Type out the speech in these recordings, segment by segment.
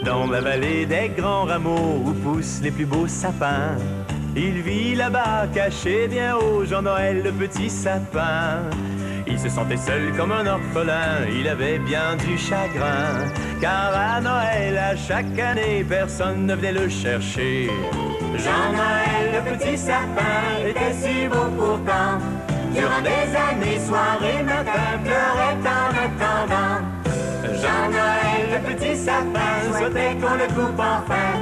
Dans la vallée des grands rameaux où poussent les plus beaux sapins, il vit là-bas, caché bien haut, Jean-Noël le petit sapin. Il se sentait seul comme un orphelin, il avait bien du chagrin, car à Noël, à chaque année, personne ne venait le chercher. Jean-Noël le petit sapin était si beau pourtant, durant des années, soir et matin, pleurait en attendant. Jean-Noël le petit sapin souhaitait qu'on le coupe enfin,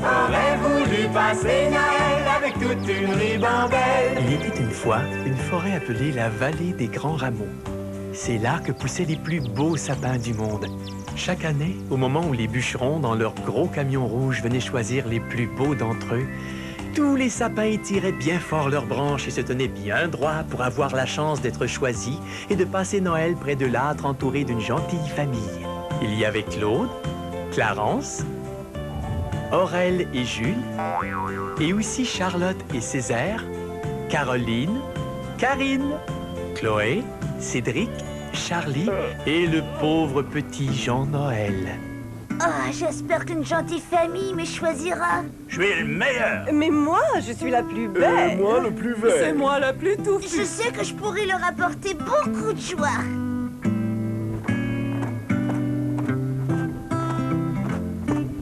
aurait voulu passer Noël avec toute une ribambelle. Il était une fois une forêt appelée la vallée des grands rameaux. C'est là que poussaient les plus beaux sapins du monde. Chaque année, au moment où les bûcherons, dans leurs gros camions rouges, venaient choisir les plus beaux d'entre eux, tous les sapins étiraient bien fort leurs branches et se tenaient bien droit pour avoir la chance d'être choisis et de passer Noël près de l'âtre entouré d'une gentille famille. Il y avait Claude, Clarence, Aurèle et Jules, et aussi Charlotte et Césaire, Caroline, Karine, Chloé, Cédric, Charlie et le pauvre petit Jean-Noël. Ah, j'espère qu'une gentille famille me choisira. Je suis le meilleur! Mais moi, je suis la plus belle. Moi, le plus vert. C'est moi la plus touffue. Je sais que je pourrais leur apporter beaucoup de joie.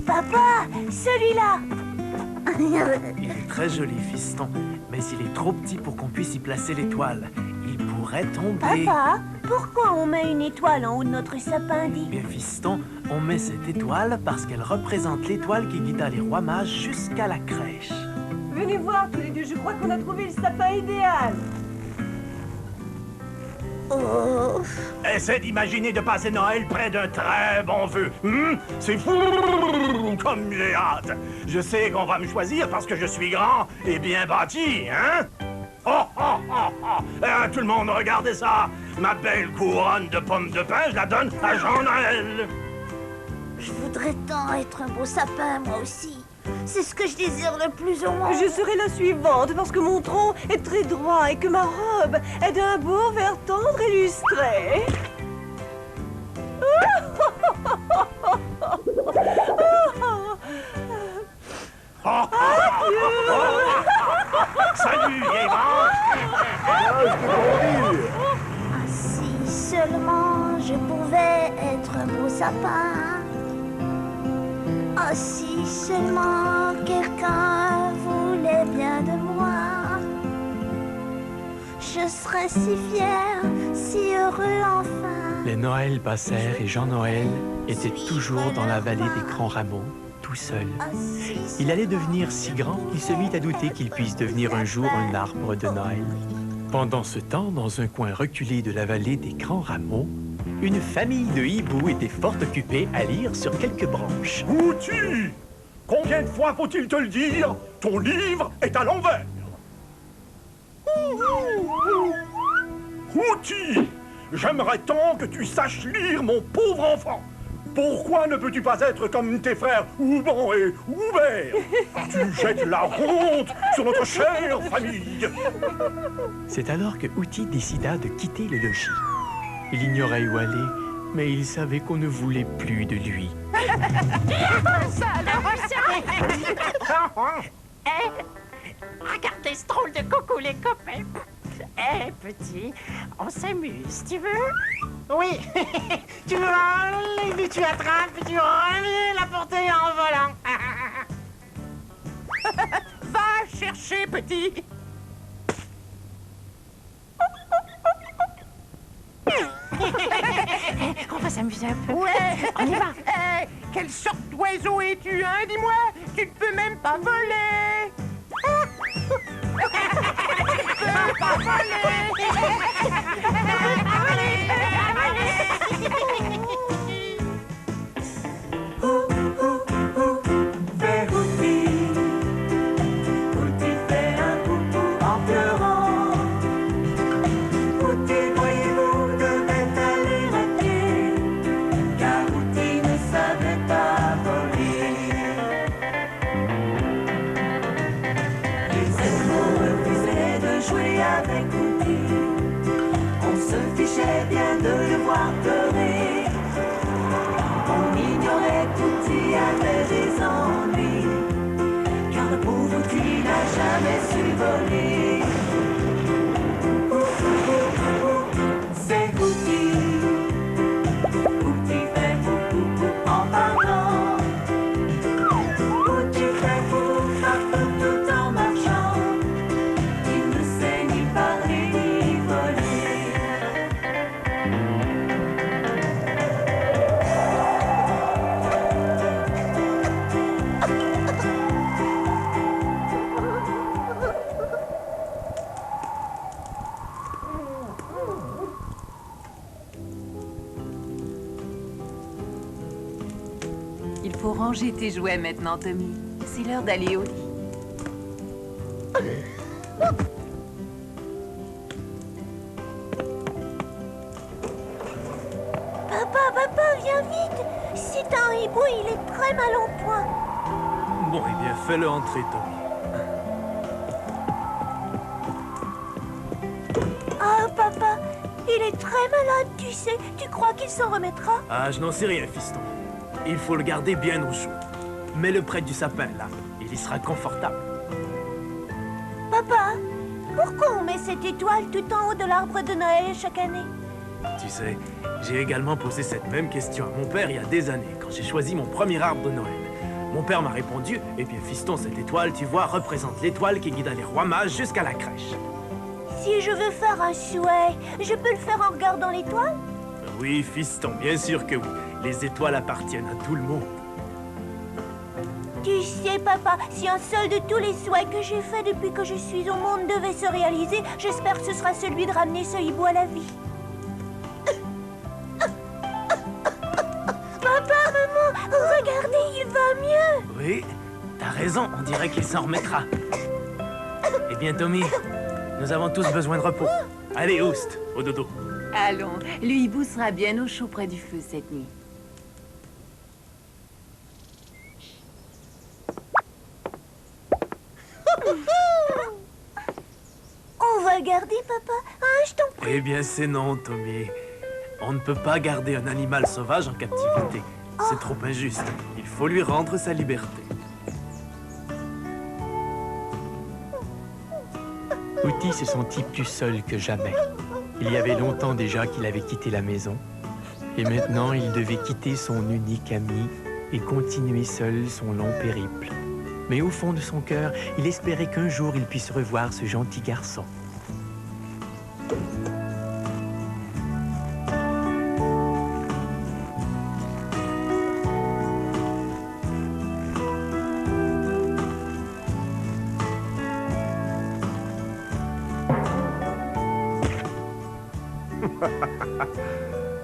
Papa, celui-là. Il est très joli, fiston, mais il est trop petit pour qu'on puisse y placer l'étoile. Il pourrait tomber. Papa, pourquoi on met une étoile en haut de notre sapin dit? Bien, fiston, on met cette étoile parce qu'elle représente l'étoile qui guida les rois mages jusqu'à la crèche. Venez voir tous les deux, je crois qu'on a trouvé le sapin idéal. Oh. Essaie d'imaginer de passer Noël près d'un très bon feu. C'est fou comme j'ai hâte. Je sais qu'on va me choisir parce que je suis grand et bien bâti, hein? Oh, oh, oh, oh. Tout le monde, regardez ça. Ma belle couronne de pommes de pin, je la donne à Jean-Noël. Je voudrais tant être un beau sapin, moi aussi. C'est ce que je désire le plus au monde. Je serai la suivante parce que mon tronc est très droit et que ma robe est d'un beau vert tendre et lustré. Salut, vieille vache. Ah, si seulement je pouvais être un beau sapin. Ah, si seulement quelqu'un voulait bien de moi. Je serais si fière, si heureux enfin. Les Noëls passèrent et Jean-Noël était toujours dans la vallée des grands rameaux, tout seul. Ah, si Il allait seulement devenir si grand qu'il se mit à douter qu'il puisse devenir un jour un arbre de Noël. Pendant ce temps, dans un coin reculé de la vallée des grands rameaux, une famille de hiboux était fort occupée à lire sur quelques branches. Outil! Combien de fois faut-il te le dire? Ton livre est à l'envers. Outil! J'aimerais tant que tu saches lire, mon pauvre enfant. Pourquoi ne peux-tu pas être comme tes frères Ouban et Oubert? Tu jettes la honte sur notre chère famille. C'est alors que Outil décida de quitter le logis. Il ignorait où aller, mais il savait qu'on ne voulait plus de lui. Regardez ce drôle de coucou, les copains. Petit, on s'amuse, tu veux? Oui. Tu voles, et puis tu attrapes, puis tu reviens la porter en volant. Va chercher, petit. On va s'amuser un peu. Ouais. On y va. Quelle sorte d'oiseau es-tu, hein? Dis-moi. Tu ne peux même pas voler. Tu ne peux pas Fais Outil, Outil fait un coucou en pleurant. Outil, voyez-vous, devait aller à pied, car Outil ne savait pas voler. Les animaux refusaient de jouer avec Outil. On se fichait bien de le voir pleurer. On ignorait qu'Outil avait Faut ranger tes jouets maintenant, Tommy. C'est l'heure d'aller au lit. Papa, viens vite. C'est un hibou, il est très mal en point. Bon, eh bien, fais-le entrer, Tommy. Ah, papa, il est très malade, tu sais. Tu crois qu'il s'en remettra? Ah, je n'en sais rien, fiston. Il faut le garder bien au chaud. Mets-le près du sapin, là. Il y sera confortable. Papa, pourquoi on met cette étoile tout en haut de l'arbre de Noël chaque année? Tu sais, j'ai également posé cette même question à mon père il y a des années, quand j'ai choisi mon premier arbre de Noël. Mon père m'a répondu, eh bien, fiston, cette étoile, tu vois, représente l'étoile qui guida les rois mages jusqu'à la crèche. Si je veux faire un souhait, je peux le faire en regardant l'étoile? Oui, fiston, bien sûr que oui. Les étoiles appartiennent à tout le monde. Tu sais, papa, si un seul de tous les souhaits que j'ai faits depuis que je suis au monde devait se réaliser, j'espère que ce sera celui de ramener ce hibou à la vie. Papa, maman, regardez, il va mieux. Oui, t'as raison, on dirait qu'il s'en remettra. Eh bien, Tommy, nous avons tous besoin de repos. Allez, Oust, au dodo. Allons, le hibou sera bien au chaud près du feu cette nuit. On va le garder, papa. Hein, je t'en prie. Eh bien, c'est non, Tommy. On ne peut pas garder un animal sauvage en captivité. C'est trop injuste. Il faut lui rendre sa liberté. Outi se sentit plus seul que jamais. Il y avait longtemps déjà qu'il avait quitté la maison. Et maintenant, il devait quitter son unique ami et continuer seul son long périple. Mais au fond de son cœur, il espérait qu'un jour il puisse revoir ce gentil garçon.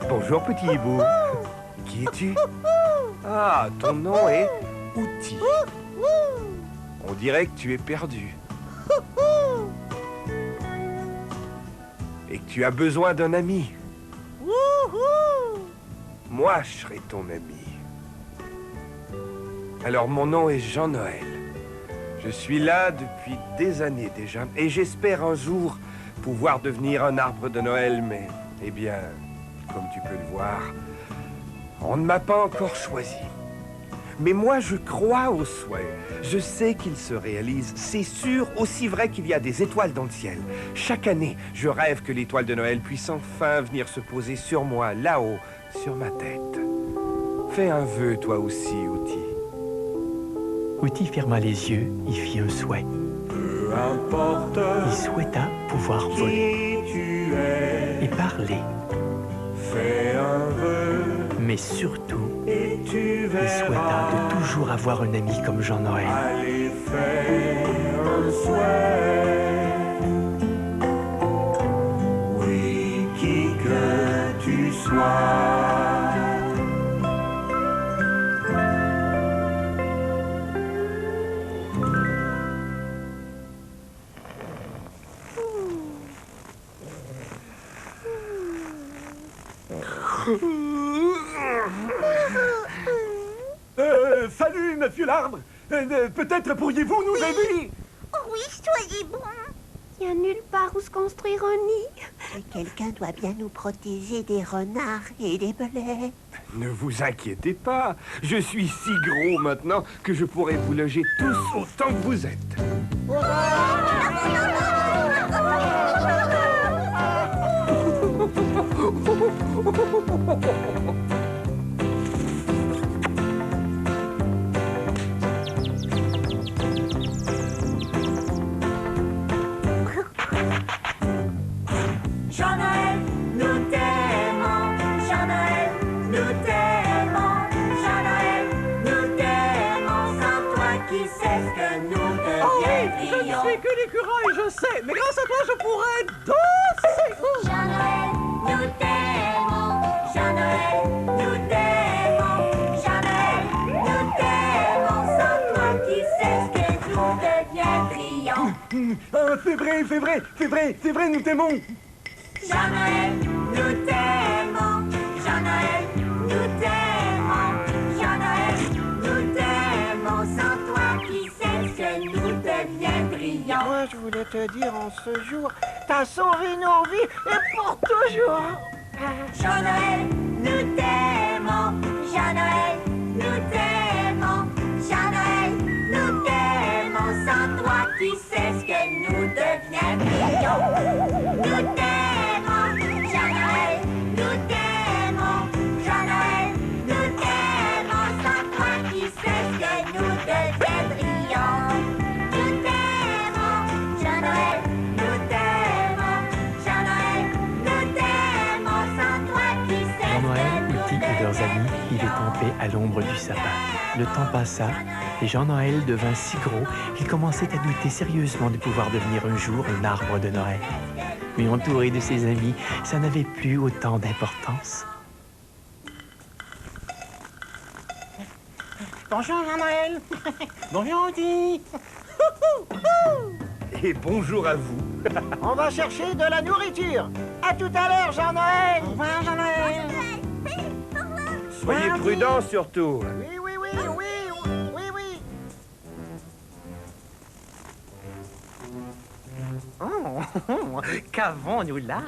Bonjour, petit hibou. Qui es-tu? Ah, ton nom est Outi. On dirait que tu es perdu. Et que tu as besoin d'un ami. Moi, je serai ton ami. Alors, mon nom est Jean-Noël. Je suis là depuis des années déjà. Et j'espère un jour pouvoir devenir un arbre de Noël, mais, eh bien, comme tu peux le voir, on ne m'a pas encore choisi. Mais moi, je crois aux souhaits. Je sais qu'ils se réalisent. C'est sûr, aussi vrai qu'il y a des étoiles dans le ciel. Chaque année, je rêve que l'étoile de Noël puisse enfin venir se poser sur moi, là-haut, sur ma tête. Fais un vœu, toi aussi, Outi. Outi ferma les yeux et fit un souhait. Peu importe Il souhaita pouvoir voler qui tu es, et parler, fais un vœu mais surtout, et tu il verras. souhaita de toujours avoir un ami comme Jean-Noël. Allez, fais un souhait. Oui, qui que tu sois. Salut, monsieur l'arbre. Peut-être pourriez-vous nous aider? Oh oui, soyez bon. Il n'y a nulle part où se construire un nid. Et quelqu'un doit bien nous protéger des renards et des belets. Ne vous inquiétez pas. Je suis si gros maintenant que je pourrais vous loger tous autant que vous êtes. Jean-Noël, nous t'aimons. Jean-Noël, nous t'aimons. Jean-Noël, nous t'aimons. Sans toi, qui sait ce que nous deviendrions. Je ne suis que l'écureuil, je sais, mais grâce à toi, je pourrais danser. Jean-Noël, nous t'aimons. Jean-Noël, nous t'aimons. Jean-Noël, nous C'est vrai, c'est vrai, c'est vrai, c'est vrai, nous t'aimons. Jean-Noël, nous t'aimons. Jean-Noël, nous t'aimons. Jean-Noël, nous t'aimons. Sans toi, qui sait ce que nous deviens brillants. Moi, je voulais te dire en ce jour, t'as sauvé nos vies et pour toujours. Jean-Noël, nous t'aimons. Jean-Noël, nous t'aimons. Jean-Noël, nous t'aimons. Sans toi, qui sait ce que nous deviens brillants. Nous t'aimons. Jean-Noël, nous t'aimons. Jean-Noël, nous t'aimons. Sans toi, qui sait ce que nous deviens brillants. Nous t'aimons. Jean-Noël, nous t'aimons. Jean-Noël, nous t'aimons. Sans toi, qui sait ce que Jean-Noël, nous Outi et leurs amis vivaient en paix à l'ombre du sapin. Le temps passa et Jean-Noël devint si gros qu'il commençait à douter sérieusement de pouvoir devenir un jour un arbre de Noël. Mais entouré de ses amis, ça n'avait plus autant d'importance. Bonjour Jean-Noël. Bonjour Audi. Et bonjour à vous. On va chercher de la nourriture. À tout à l'heure Jean-Noël. Au revoir Jean-Noël. Soyez prudents surtout. Oui, oui, oui, oui, oui, oui. Oh, qu'avons-nous là?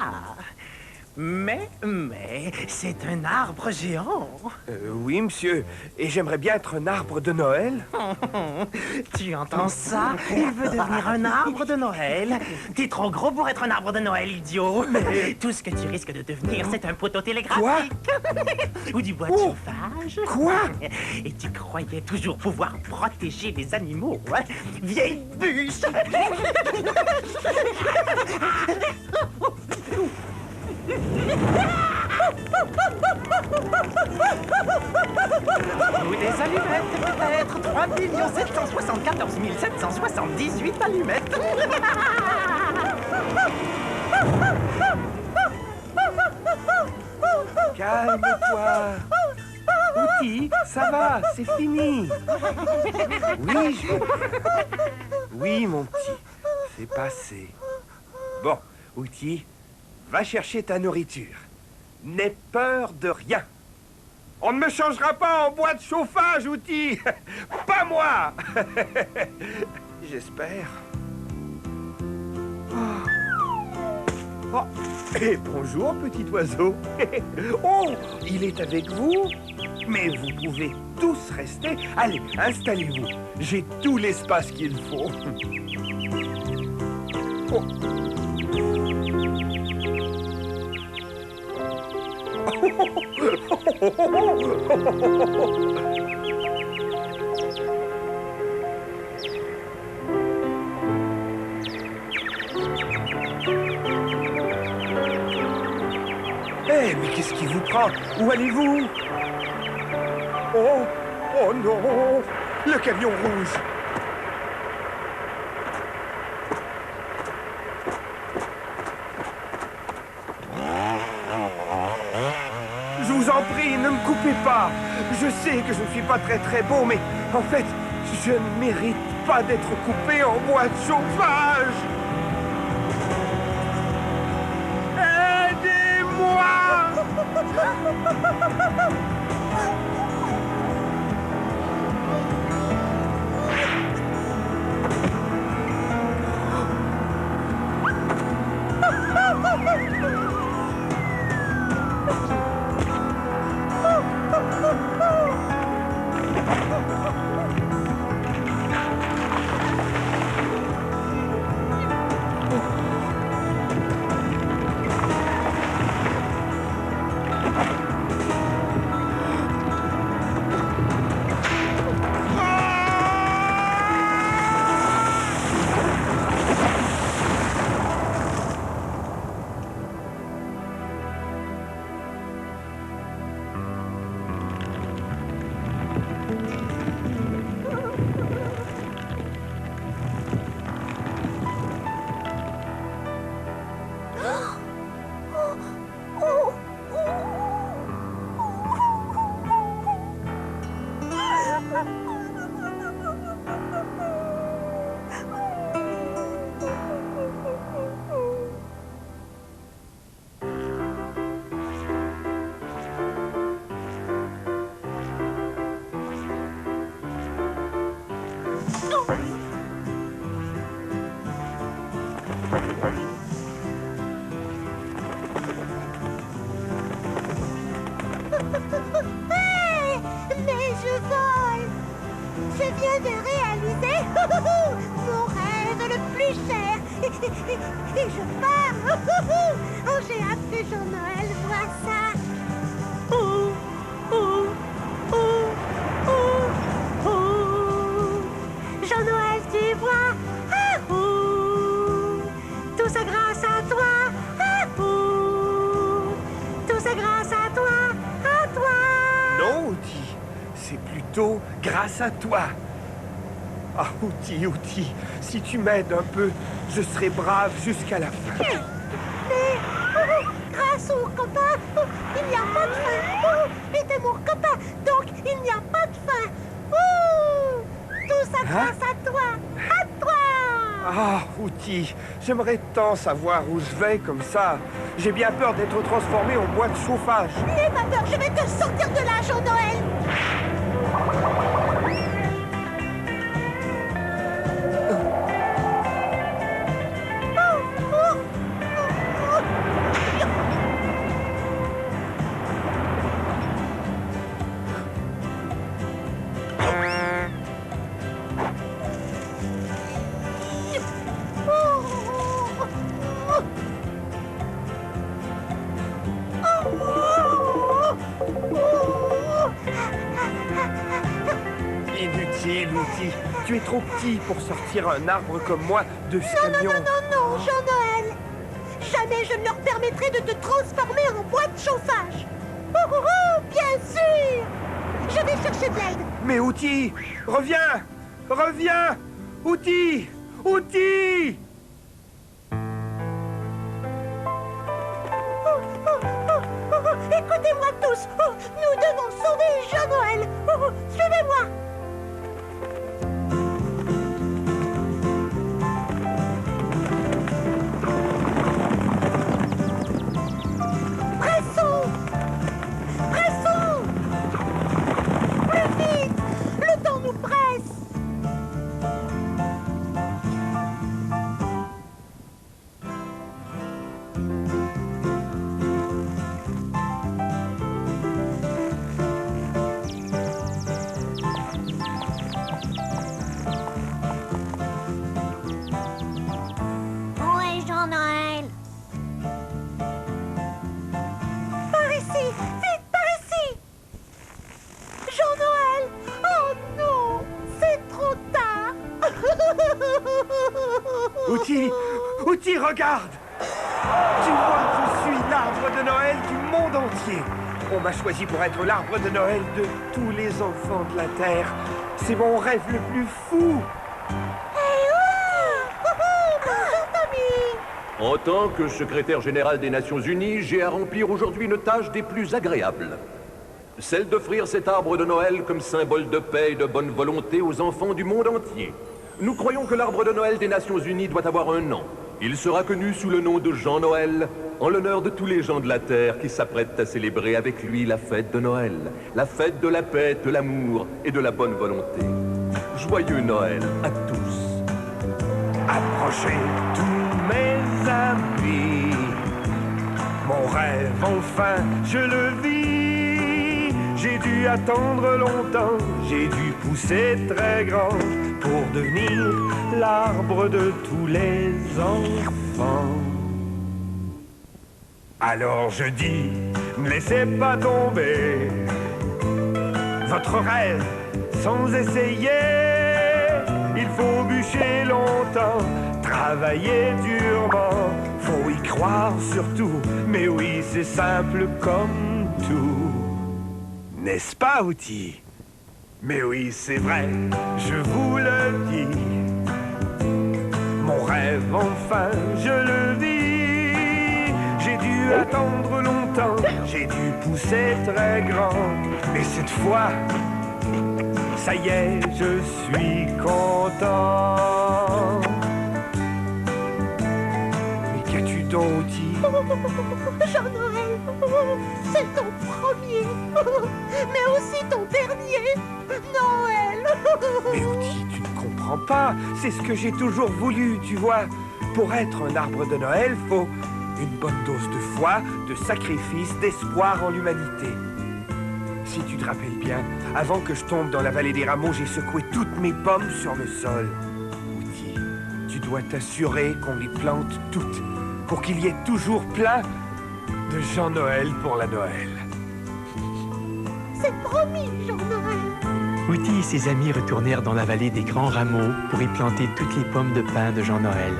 Mais, c'est un arbre géant. Oui, monsieur. Et j'aimerais bien être un arbre de Noël. Tu entends ça? Il veut devenir un arbre de Noël. T'es trop gros pour être un arbre de Noël, idiot. Tout ce que tu risques de devenir, c'est un poteau télégraphique. Ou du bois de chauffage. Quoi? Et tu croyais toujours pouvoir protéger les animaux, hein? Vieille bûche! Ou des allumettes, peut-être 3 774 778 allumettes. Calme-toi. Outi, ça va, c'est fini. Oui, Oui, mon petit, c'est passé. Bon, Outi, va chercher ta nourriture. N'aie peur de rien. On ne me changera pas en bois de chauffage, Outi. Pas moi. J'espère. Oh. Et bonjour, petit oiseau. Oh, il est avec vous. Mais vous pouvez tous rester. Allez, installez-vous. J'ai tout l'espace qu'il faut. Oh. Eh, mais qu'est-ce qui vous prend? Où allez-vous? Oh, oh non! Le camion rouge! Je vous en prie, ne me coupez pas. Je sais que je ne suis pas très beau, mais en fait, je ne mérite pas d'être coupé en bois de chauffage. Aidez-moi! de réaliser mon rêve le plus cher. Et je pars. Oh, j'ai hâte que Jean-Noël voit ça. Jean-Noël, tu vois. Tout ça grâce à toi. Tout ça grâce à toi. Non, Outi, c'est plutôt grâce à toi. Ah, Outi, si tu m'aides un peu, je serai brave jusqu'à la fin. Mais grâce au copain, il n'y a pas de fin. Et t'es mon copain, donc il n'y a pas de fin. Tout ça grâce à toi. Ah, Outi, j'aimerais tant savoir où je vais comme ça. J'ai bien peur d'être transformé en boîte de chauffage. N'aie pas peur, je vais te sortir de là, Jean-Noël. Inutile, Outi. Tu es trop petit pour sortir un arbre comme moi de ce camion. Non, Jean-Noël. Jamais je ne leur permettrai de te transformer en boîte de chauffage. Bien sûr. Je vais chercher de l'aide. Mais Outi, reviens. Outi. Écoutez-moi tous. Nous devons sauver Jean-Noël. Suivez-moi. Pressons. Plus vite. Le temps nous presse. Outi, regarde! Tu vois, je suis l'arbre de Noël du monde entier. On m'a choisi pour être l'arbre de Noël de tous les enfants de la Terre. C'est mon rêve le plus fou. En tant que secrétaire général des Nations Unies, j'ai à remplir aujourd'hui une tâche des plus agréables. Celle d'offrir cet arbre de Noël comme symbole de paix et de bonne volonté aux enfants du monde entier. Nous croyons que l'arbre de Noël des Nations Unies doit avoir un nom. Il sera connu sous le nom de Jean-Noël, en l'honneur de tous les gens de la Terre qui s'apprêtent à célébrer avec lui la fête de Noël, la fête de la paix, de l'amour et de la bonne volonté. Joyeux Noël à tous. Approchez tous mes amis. Mon rêve, enfin, je le vis. J'ai dû attendre longtemps, j'ai dû pousser très grand pour devenir l'arbre de tous les enfants. Alors je dis, ne laissez pas tomber votre rêve sans essayer. Il faut bûcher longtemps, travailler durement, faut y croire surtout. Mais oui, c'est simple comme tout. N'est-ce pas, Outi? Mais oui, c'est vrai, je vous le dis. Mon rêve, enfin, je le vis. J'ai dû attendre longtemps, j'ai dû pousser très grand. Mais cette fois, ça y est, je suis content. Mais qu'as-tu donc, Outi? Jean-Noël, c'est ton premier, mais aussi ton dernier Noël. Mais Outi, tu ne comprends pas. C'est ce que j'ai toujours voulu, tu vois. Pour être un arbre de Noël, faut une bonne dose de foi, de sacrifice, d'espoir en l'humanité. Si tu te rappelles bien, avant que je tombe dans la vallée des rameaux, j'ai secoué toutes mes pommes sur le sol. Woody, tu dois t'assurer qu'on les plante toutes, pour qu'il y ait toujours plein de Jean-Noël pour la Noël. C'est promis, Jean-Noël. Woody et ses amis retournèrent dans la vallée des grands rameaux pour y planter toutes les pommes de pin de Jean-Noël.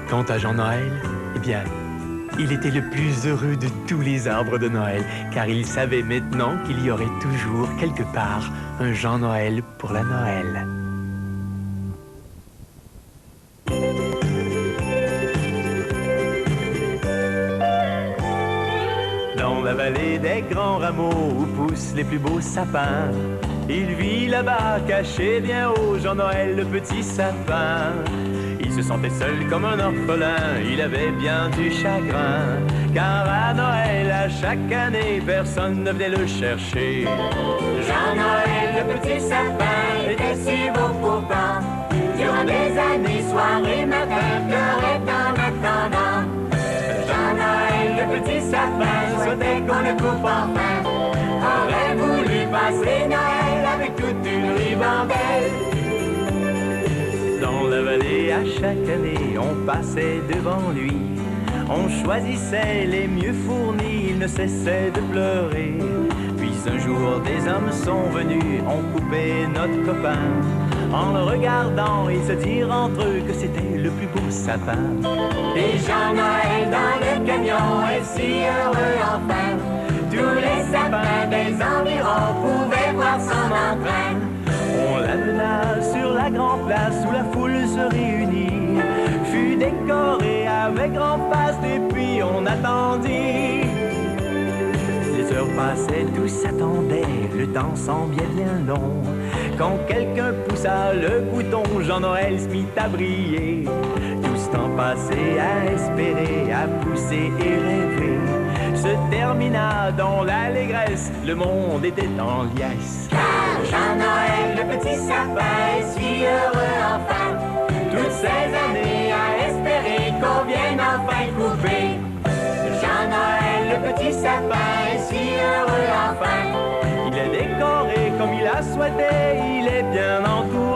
Quant à Jean-Noël, eh bien, il était le plus heureux de tous les arbres de Noël, car il savait maintenant qu'il y aurait toujours, quelque part, un Jean-Noël pour la Noël. Dans la vallée des grands rameaux où poussent les plus beaux sapins, il vit là-bas, caché bien haut, Jean-Noël, le petit sapin. Il se sentait seul comme un orphelin, il avait bien du chagrin, car à Noël, à chaque année, personne ne venait le chercher. Jean-Noël, le petit sapin, était si beau pourtant. Durant des années, soir et matin, pleurait en attendant. Jean-Noël, le petit sapin, souhaitait qu'on le coupe enfin. Aurait voulu passer Noël avec toute une ribambelle. Dans la vallée, à chaque année, on passait devant lui. On choisissait les mieux fournis, il ne cessait de pleurer. Puis un jour, des hommes sont venus, ont coupé notre copain. En le regardant, ils se dirent entre eux que c'était le plus beau sapin. Et Jean-Noël dans le camion est si heureux enfin. Tous les sapins des environs pouvaient voir son entrain. On l'amena sur la grande place où la foule se réunit, fut décoré avec grand faste et puis on attendit. Les heures passaient, tous attendaient, le temps semblait bien long. Quand quelqu'un poussa le bouton, Jean-Noël se mit à briller. Tout ce temps passé à espérer, à pousser et rêver se termina dans l'allégresse, le monde était en liesse. Car Jean-Noël, le petit sapin, est si heureux enfin. Toutes ces années à espérer qu'on vienne enfin couper. Jean-Noël, le petit sapin, est si heureux enfin. Il est décoré comme il a souhaité, il est bien entouré.